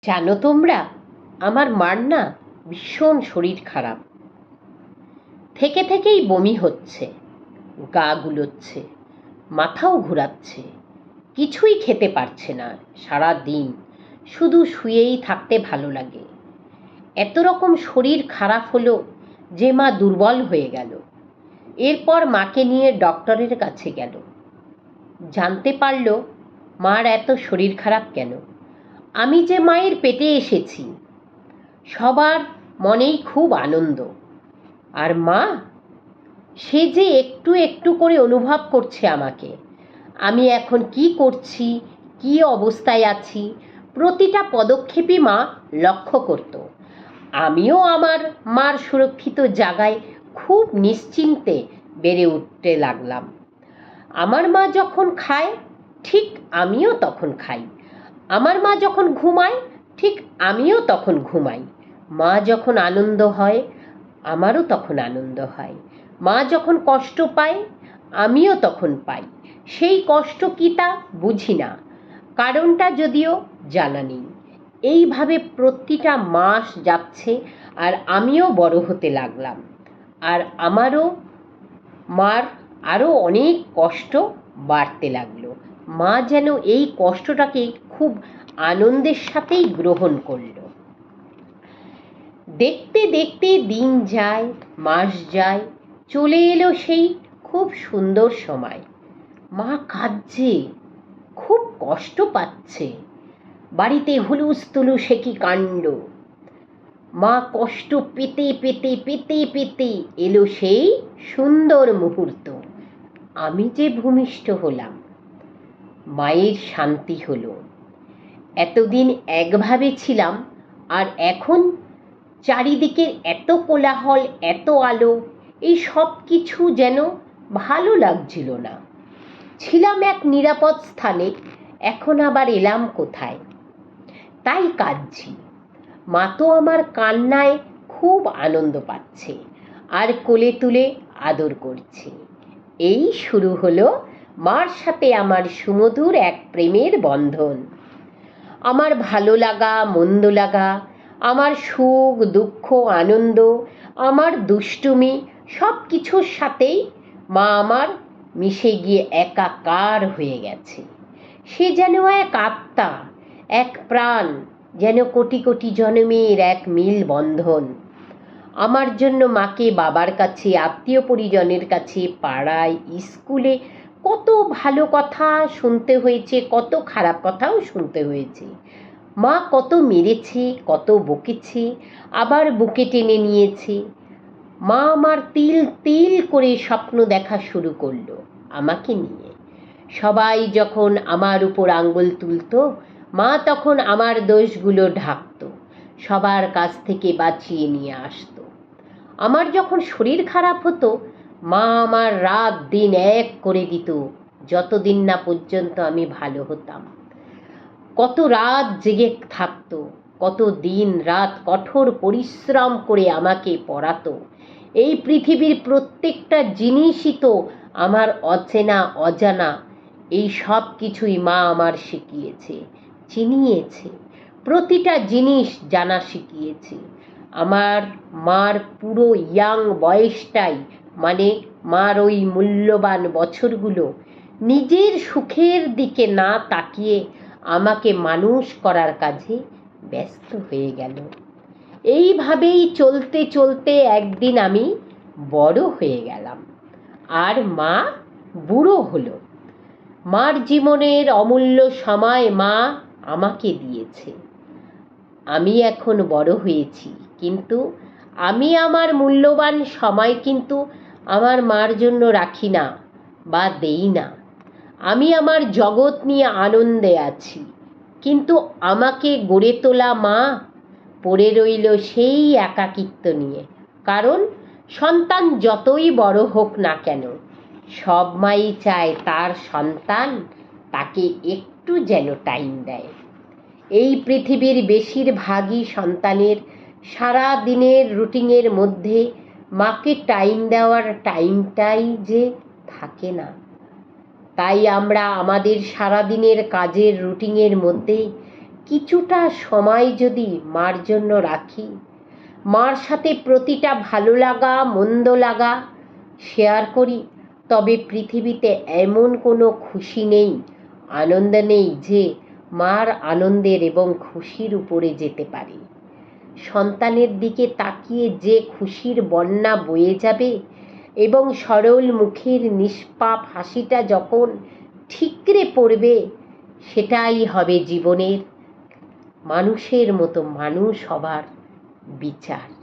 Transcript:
জানো তোমরা, আমার মার না ভীষণ শরীর খারাপ। থেকেই বমি হচ্ছে, গা গুলোচ্ছে, মাথাও ঘোরাচ্ছে, কিছুই খেতে পারছে না। সারা দিন শুধু শুয়েই থাকতে ভালো লাগে। এত রকম শরীর খারাপ হলো যে মা দুর্বল হয়ে গেল। এরপর মাকে নিয়ে ডক্টরের কাছে গেল। জানতে পারল মার এত শরীর খারাপ কেন। আমি যে মায়ের পেটে এসেছি, সবার মনেই খুব আনন্দ। আর মা, সে যে একটু একটু করে অনুভব করছে আমাকে, আমি এখন কি করছি, কি অবস্থায় আছি, প্রতিটা পদক্ষেপই মা লক্ষ্য করত। আমিও আমার মার সুরক্ষিত জায়গায় খুব নিশ্চিন্তে বেড়ে উঠতে লাগলাম। আমার মা যখন খায়, ঠিক আমিও তখন খাই। আমার মা যখন ঘুমায়, ঠিক আমিও তখন ঘুমাই। মা যখন আনন্দ হয়, আমারও তখন আনন্দ হয়। মা যখন কষ্ট পায়, আমিও তখন পাই। সেই কষ্ট কি তা বুঝি না, কারণটা যদিও জানা নেই। এইভাবে প্রতিটা মাস যাচ্ছে আর আমিও বড় হতে লাগলাম। আর আমারও মার আরও অনেক কষ্ট বাড়তে লাগলো। মা যেন এই কষ্টটাকে খুব আনন্দের সাথেই গ্রহণ করলো। দেখতে দেখতে দিন যায়, মাস যায়, চলে এলো সেই খুব সুন্দর সময়। মা কাঁদছে, খুব কষ্ট পাচ্ছে। বাড়িতে হুলুস তুলুস সে কি কাণ্ড। মা কষ্ট পেতে পেতে পেতে পেতে এলো সেই সুন্দর মুহূর্ত। আমি যে ভূমিষ্ঠ হলাম, মায়ের শান্তি হলো। এতদিন একভাবে ছিলাম, আর এখন চারিদিকের এত কোলাহল, এত আলো, এই সব কিছু যেন ভালো লাগছিল না। ছিলাম এক নিরাপদ স্থানে, এখন আবার এলাম কোথায়? তাই কাঁদছি। মা তো আমার কান্নায় খুব আনন্দ পাচ্ছে আর কোলে তুলে আদর করছে। এই শুরু হলো মার সাথে আমার সুমধুর এক প্রেমের বন্ধন। আমার ভালো লাগা, মন্দ লাগা, আমার সুখ দুঃখ আনন্দ, আমার দুষ্টুমি, সব কিছুর সাথেই মা আমার মিশে গিয়ে একাকার হয়ে গেছে। সে যেন এক আত্মা, এক প্রাণ, যেন কোটি কোটি জন্মের এক মিল বন্ধন। আমার জন্য মাকে বাবার কাছে, আত্মীয় পরিজনের কাছে, পাড়ায়, স্কুলে কত ভালো কথা শুনতে হয়েছে, কত খারাপ কথাও শুনতে হয়েছে। মা কত মেরেছে, কত বকেছে, আবার বুকে টেনে নিয়েছে। মা আমার তিল তিল করে স্বপ্ন দেখা শুরু করলো আমাকে নিয়ে। সবাই যখন আমার উপর আঙ্গুল তুলতো, মা তখন আমার দোষগুলো ঢাকতো, সবার কাছ থেকে বাঁচিয়ে নিয়ে আসতো। আমার যখন শরীর খারাপ হতো, মা আমার রাত দিন এক করে দিত, যতদিন না পর্যন্ত আমি ভালো হতাম। কত রাত জেগে থাকতো, কত দিন রাত কঠোর পরিশ্রম করে আমাকে পড়াতো। এই পৃথিবীর প্রত্যেকটা জিনিসই তো আমার অচেনা অজানা, এই সব কিছুই মা আমার শিখিয়েছে, চিনিয়েছে, প্রতিটা জিনিস জানা শিখিয়েছে। আমার মার পুরো ইয়াং বয়সটাই, মানে মার ওই মূল্যবান বছরগুলো, নিজের সুখের দিকে না তাকিয়ে আমাকে মানুষ করার কাজে ব্যস্ত হয়ে গেল। এইভাবেই চলতে চলতে একদিন আমি বড় হয়ে গেলাম, আর মা বুড়ো হলো। মার জীবনের অমূল্য সময় মা আমাকে দিয়েছে। আমি এখন বড় হয়েছি, কিন্তু আমি আমার মূল্যবান সময় কিন্তু আমার মার জন্য রাখি না বা দেই না। আমি আমার জগৎ নিয়ে আনন্দে আছি, কিন্তু আমাকে গড়ে তোলা মা পড়ে রইল সেই একাকিত্ব নিয়ে। কারণ সন্তান যতই বড় হোক না কেন, সব মাই চায় তার সন্তান তাকে একটু যেন টাইম দেয়। এই পৃথিবীর বেশিরভাগই সন্তানের সারা দিনের রুটিনের মধ্যে মাকে টাইম দেওয়ার টাইমটাই যে থাকে না। তাই আমরা আমাদের সারাদিনের কাজের রুটিনের মধ্যে কিছুটা সময় যদি মার জন্য রাখি, মার সাথে প্রতিটা ভালো লাগা মন্দ লাগা শেয়ার করি, তবে পৃথিবীতে এমন কোনো খুশি নেই, আনন্দ নেই যে মার আনন্দের এবং খুশির উপরে যেতে পারে। সন্তানের দিকে তাকিয়ে যে খুশির বন্যা বয়ে যাবে এবং সরল মুখের নিষ্পাপ হাসিটা যখন ঠিকরে পড়বে, সেটাই হবে জীবনের মানুষের মতো মানুষ হবার বিচার।